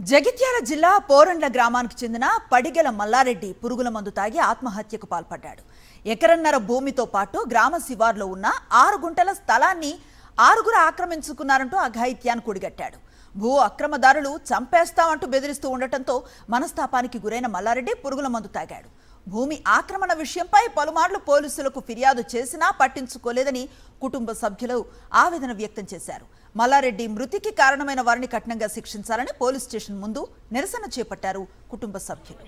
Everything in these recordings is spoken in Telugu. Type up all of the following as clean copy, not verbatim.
జగిత్యాల జిల్లా పోరండ్ల గ్రామానికి చెందిన పడిగెల మల్లారెడ్డి పురుగుల మందు తాగి ఆత్మహత్యకు పాల్పడ్డాడు. ఎకరన్నర భూమితో పాటు గ్రామ శివార్లో ఉన్న 6 గుంటల స్థలాన్ని 6గురు ఆక్రమించుకున్నారంటూ అఘాయిత్యాన్ని కూడిగట్టాడు. భూ అక్రమదారులు చంపేస్తామంటూ బెదిరిస్తూ ఉండటంతో మనస్తాపానికి గురైన మల్లారెడ్డి పురుగుల మందు తాగాడు. భూమి ఆక్రమణ విషయంపై పలుమార్లు పోలీసులకు ఫిర్యాదు చేసినా పట్టించుకోలేదని కుటుంబ సభ్యులు ఆవేదన వ్యక్తం చేశారు. మల్లారెడ్డి మృతికి కారణమైన వారిని కఠినంగా శిక్షించాలని పోలీస్ స్టేషన్ ముందు నిరసన చేపట్టారు కుటుంబ సభ్యులు.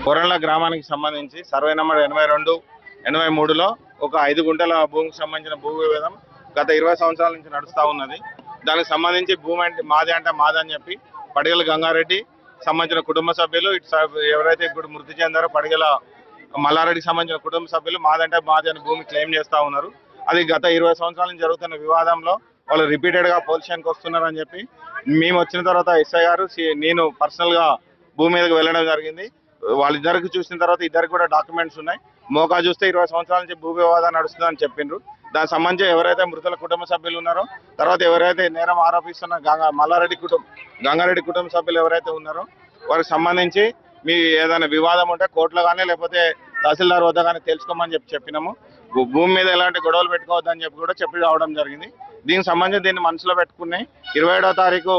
పోరండ్ల గ్రామానికి సంబంధించి సర్వే నంబర్ 82, 83లో ఒక 5 గుంటల భూమికి సంబంధించిన భూ వివాదం గత 20 సంవత్సరాల నుంచి నడుస్తూ ఉన్నది. దానికి సంబంధించి భూమి అంటే మాది అని చెప్పి పడిగెల గంగారెడ్డి సంబంధించిన కుటుంబ సభ్యులు, ఎవరైతే ఇప్పుడు మృతి చెందారో పడిగెల మల్లారెడ్డికి సంబంధించిన కుటుంబ సభ్యులు మాది అని భూమి క్లెయిమ్ చేస్తూ ఉన్నారు. అది గత 20 సంవత్సరాల నుంచి జరుగుతున్న వివాదంలో వాళ్ళు రిపీటెడ్గా పోలీస్ స్టేషన్కి వస్తున్నారని చెప్పి మేము వచ్చిన తర్వాత ఎస్ఐ గారు నేను పర్సనల్గా భూమి మీదకి వెళ్ళడం జరిగింది. వాళ్ళిద్దరికి చూసిన తర్వాత ఇద్దరికి కూడా డాక్యుమెంట్స్ ఉన్నాయి. మోకా చూస్తే 20 సంవత్సరాల నుంచి భూ వివాదం నడుస్తుందని చెప్పిండ్రు. దానికి సంబంధించి ఎవరైతే మృతుల కుటుంబ సభ్యులు ఉన్నారో, తర్వాత ఎవరైతే నేరం ఆరోపిస్తున్న గంగారెడ్డి కుటుంబ సభ్యులు ఎవరైతే ఉన్నారో వారికి సంబంధించి మీ ఏదైనా వివాదం ఉంటే కోర్టులో కానీ లేకపోతే తహసీల్దార్ వద్ద కానీ తెలుసుకోమని చెప్పినాము. భూమి మీద ఎలాంటి గొడవలు పెట్టుకోవద్దని చెప్పి కూడా చెప్పి రావడం జరిగింది. దీనికి సంబంధించి దీన్ని మనసులో పెట్టుకుని 27వ తారీఖు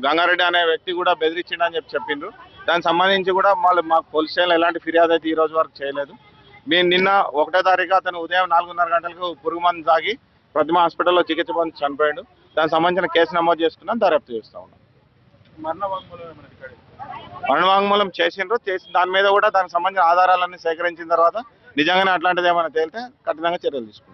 గంగారెడ్డి అనే వ్యక్తి కూడా బెదిరించిండని చెప్పిండ్రు. దానికి సంబంధించి కూడా మాకు పోలీస్ స్టేషన్లో ఎలాంటి ఫిర్యాదు అయితే ఈ రోజు వరకు చేయలేదు. మేము నిన్న 1వ తారీఖు అతను ఉదయం 4:30 గంటలకు పురుగు మందు తాగి ప్రతిమ హాస్పిటల్లో చికిత్స పొంది చనిపోయాడు. దానికి సంబంధించిన కేసు నమోదు చేసుకున్నాం, దర్యాప్తు చేస్తూ ఉన్నాం. మరణ వాంగ్మూలం చేసిండ్రు. దాని మీద కూడా దానికి సంబంధించిన ఆధారాలన్నీ సేకరించిన తర్వాత నిజంగానే అట్లాంటిది ఏమైనా తేలితే కఠినంగా చర్యలు తీసుకుంటాం.